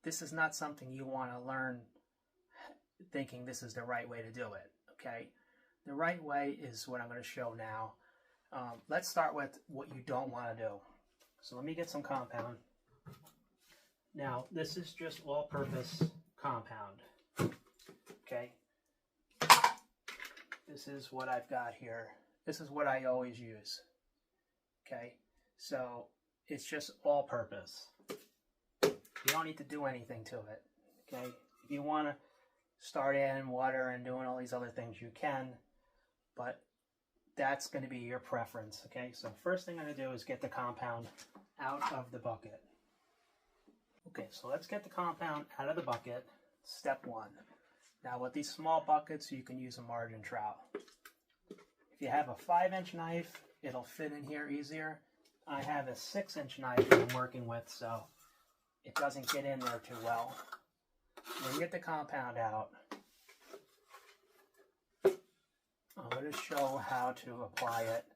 this is not something you want to learn thinking this is the right way to do it, okay? The right way is what I'm going to show now. Let's start with what you don't want to do. So let me get some compound. Now, this is just all-purpose compound, okay? This is what I've got here. This is what I always use, okay? So it's just all-purpose. You don't need to do anything to it, okay? If you want to start adding water and doing all these other things, you can, but that's going to be your preference, okay? So first thing I'm going to do is get the compound out of the bucket. Okay, so let's get the compound out of the bucket, step one. Now with these small buckets, you can use a margin trowel. If you have a 5-inch knife, it'll fit in here easier. I have a 6-inch knife that I'm working with, so it doesn't get in there too well. When you get the compound out, I'm going to show how to apply it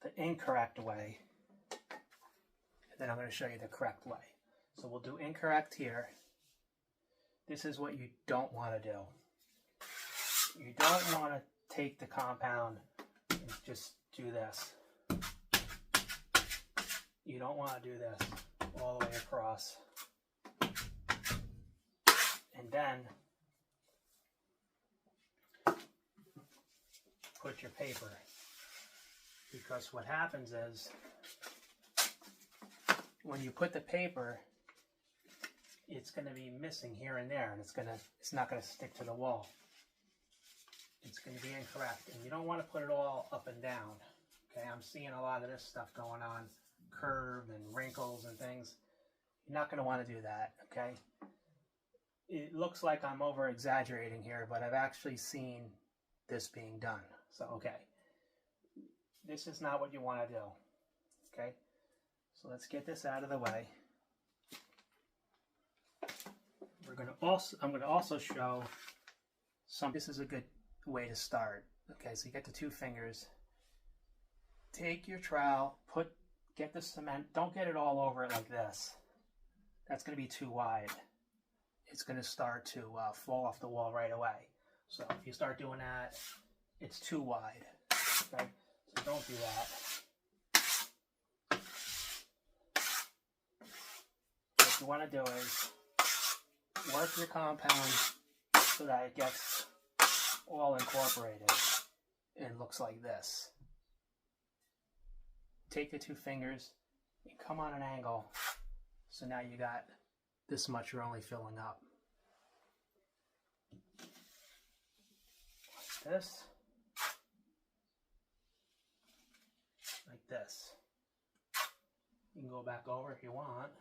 the incorrect way, and then I'm going to show you the correct way. So we'll do incorrect here. This is what you don't want to do. You don't want to take the compound and just do this. You don't want to do this all the way across. And then put your paper. Because what happens is when you put the paper, it's going to be missing here and there, and it's not going to stick to the wall. It's going to be incorrect, and you don't want to put it all up and down. Okay, I'm seeing a lot of this stuff going on, curve and wrinkles and things. You're not going to want to do that, okay? It looks like I'm over exaggerating here, but I've actually seen this being done. So, okay, this is not what you want to do, okay? So let's get this out of the way. I'm going to also show this is a good way to start. Okay, so you get the 2 fingers. Take your trowel, get the cement, don't get it all over it like this. That's going to be too wide. It's going to start to fall off the wall right away. So if you start doing that, it's too wide. Okay, so don't do that. What you want to do is work your compound so that it gets all incorporated and looks like this. Take the 2 fingers and come on an angle, so now you got this much you're only filling up. Like this. Like this. You can go back over if you want.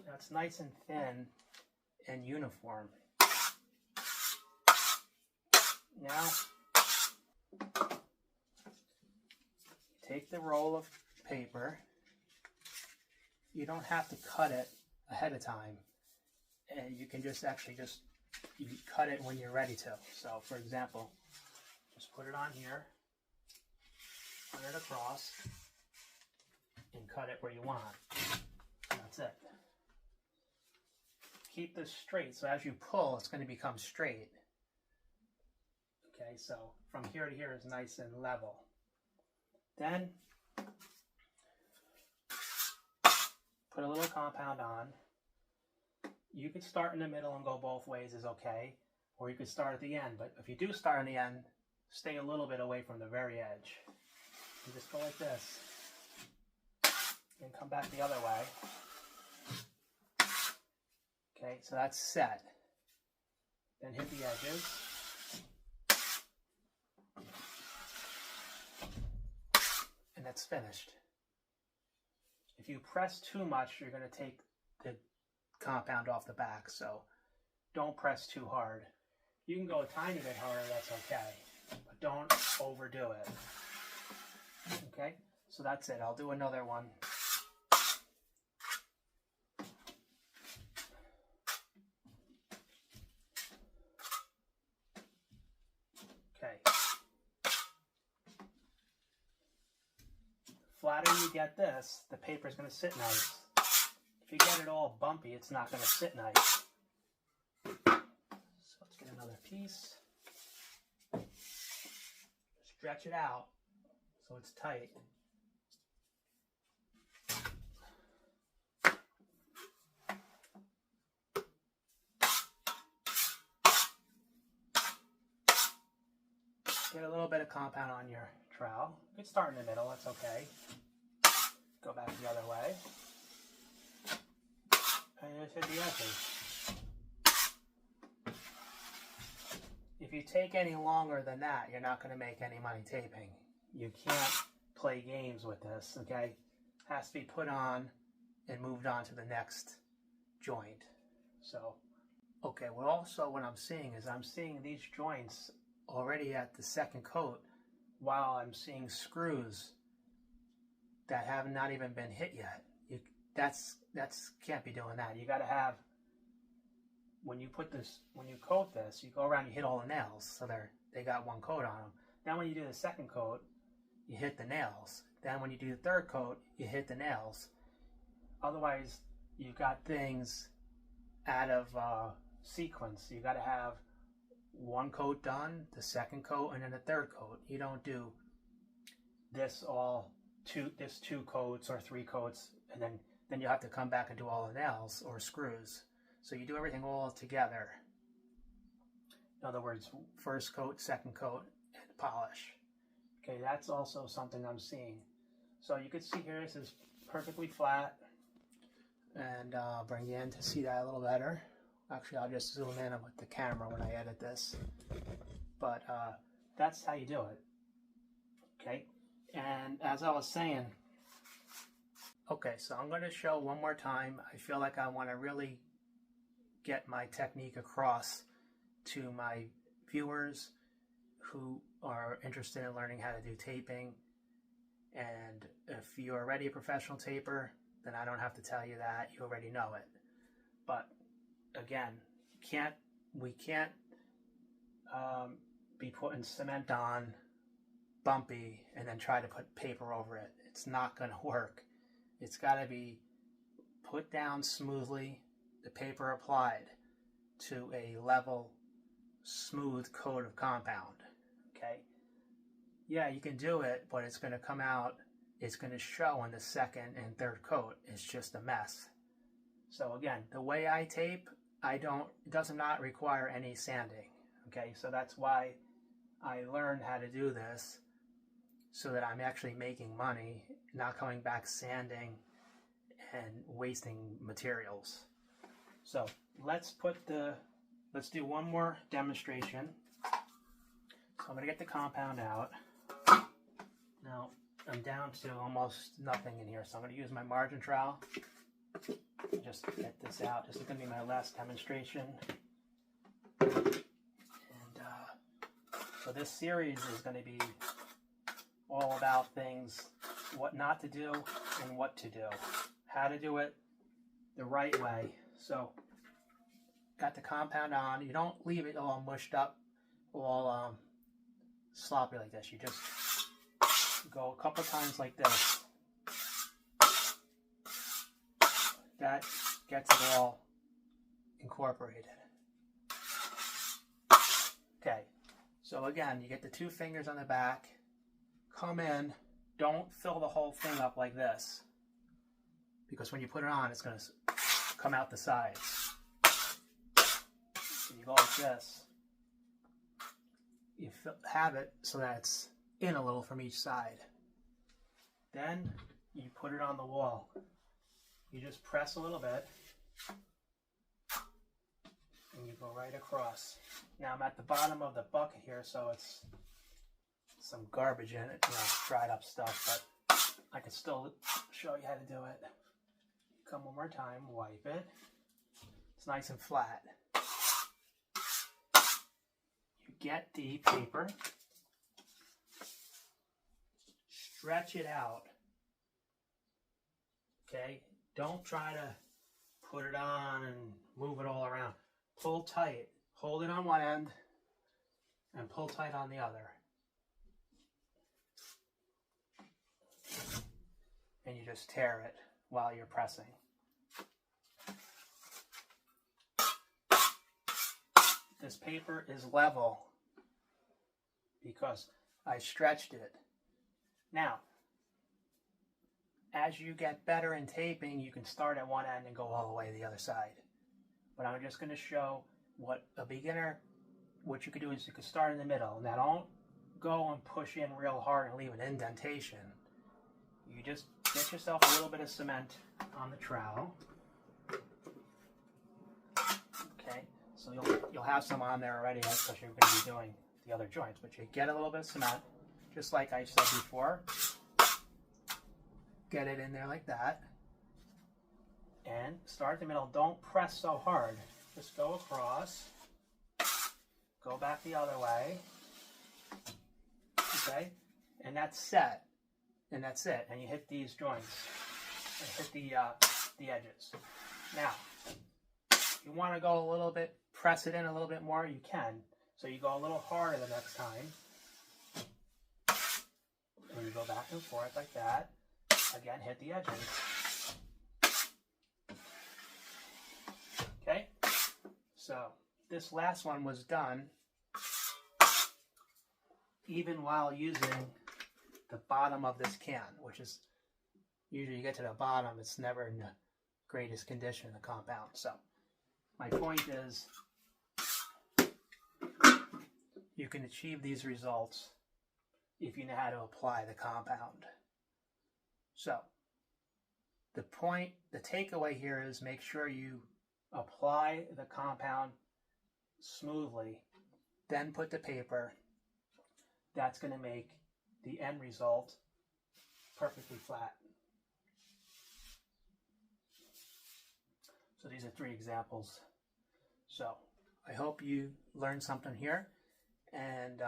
That's nice and thin and uniform. Now, take the roll of paper. You don't have to cut it ahead of time. And you can just you cut it when you're ready to. So, for example, just put it on here, run it across, and cut it where you want. That's it. Keep this straight, so as you pull, it's going to become straight. Okay, so from here to here is nice and level. Then, put a little compound on. You could start in the middle and go both ways is okay, or you could start at the end, but if you do start in the end, stay a little bit away from the very edge. You just go like this, and come back the other way. Okay, so that's set. Then hit the edges. And that's finished. If you press too much, you're going to take the compound off the back, so don't press too hard. You can go a tiny bit harder, that's okay, but don't overdo it. Okay, so that's it. I'll do another one. Okay. The flatter you get this, the paper is going to sit nice. if you get it all bumpy, it's not going to sit nice. So let's get another piece. Stretch it out so it's tight. Get a little bit of compound on your trowel. You can start in the middle, that's okay. Go back the other way. And just hit the edges. If you take any longer than that, you're not going to make any money taping. You can't play games with this, okay? Has to be put on and moved on to the next joint. So, okay, what I'm seeing is I'm seeing these joints already at the second coat, while I'm seeing screws that have not even been hit yet. That's can't be doing that. You got to have, when you coat this, you go around, you hit all the nails, so they got one coat on them. Then when you do the second coat, you hit the nails. Then when you do the third coat, you hit the nails. Otherwise, you've got things out of sequence. You got to have one coat done, the second coat, and then the third coat. You don't do this two coats or three coats, and then you have to come back and do all the nails or screws. So you do everything all together. In other words, first coat, second coat, and polish. Okay, that's also something I'm seeing. So you can see here, this is perfectly flat, and I'll bring you in to see that a little better. Actually, I'll just zoom in with the camera when I edit this. But that's how you do it. Okay, and as I was saying, okay, so I'm going to show one more time. I feel like I want to really get my technique across to my viewers who are interested in learning how to do taping. And if you're already a professional taper, then I don't have to tell you that. You already know it. But again, we can't be putting cement on bumpy and then try to put paper over it. It's not going to work. It's got to be put down smoothly, the paper applied to a level, smooth coat of compound. Okay? Yeah, you can do it, but it's going to come out, it's going to show in the second and third coat. It's just a mess. So again, the way I tape, it does not require any sanding. Okay, so that's why I learned how to do this, so that I'm actually making money, not coming back sanding and wasting materials. So let's do one more demonstration. So I'm going to get the compound out. Now I'm down to almost nothing in here, so I'm going to use my margin trowel. Just get this out. This is going to be my last demonstration. And so this series is going to be all about things, what not to do and what to do. How to do it the right way. So, got the compound on. You don't leave it all mushed up, all sloppy like this. You just go a couple times like this. That gets it all incorporated. Okay, so again, you get the two fingers on the back. Come in, don't fill the whole thing up like this, because when you put it on, it's going to come out the sides. So you go like this. You have it so that it's in a little from each side. Then you put it on the wall. You just press a little bit, and you go right across. Now I'm at the bottom of the bucket here, so it's some garbage in it, dried up stuff, but I can still show you how to do it. Come one more time, wipe it. It's nice and flat. You get the paper, stretch it out. Okay? Don't try to put it on and move it all around. Pull tight. Hold it on one end and pull tight on the other. And you just tear it while you're pressing. this paper is level because I stretched it. Now, as you get better in taping, you can start at one end and go all the way to the other side. But I'm just going to show what a beginner, what you could do is you could start in the middle. Now don't go and push in real hard and leave an indentation. You just get yourself a little bit of cement on the trowel. Okay, so you'll have some on there already because you're going to be doing the other joints. But you get a little bit of cement, just like I said before. Get it in there like that. And start at the middle. Don't press so hard. Just go across. Go back the other way. Okay? And that's set. And that's it. And you hit these joints. And hit the edges. Now, if you want to go a little bit, press it in a little bit more, you can. So you go a little harder the next time. And you go back and forth like that. Again, hit the edges. Okay? So, this last one was done even while using the bottom of this can, which is, usually you get to the bottom, it's never in the greatest condition, the compound. So, my point is, you can achieve these results if you know how to apply the compound. So, the takeaway here is make sure you apply the compound smoothly, then put the paper. That's going to make the end result perfectly flat. So these are 3 examples. So I hope you learned something here, and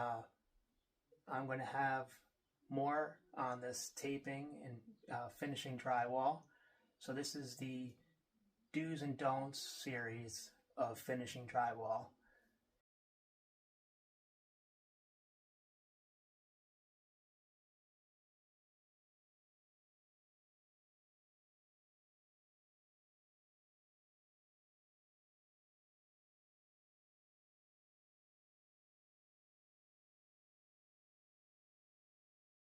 I'm going to have more on this taping and finishing drywall. So this is the do's and don'ts series of finishing drywall.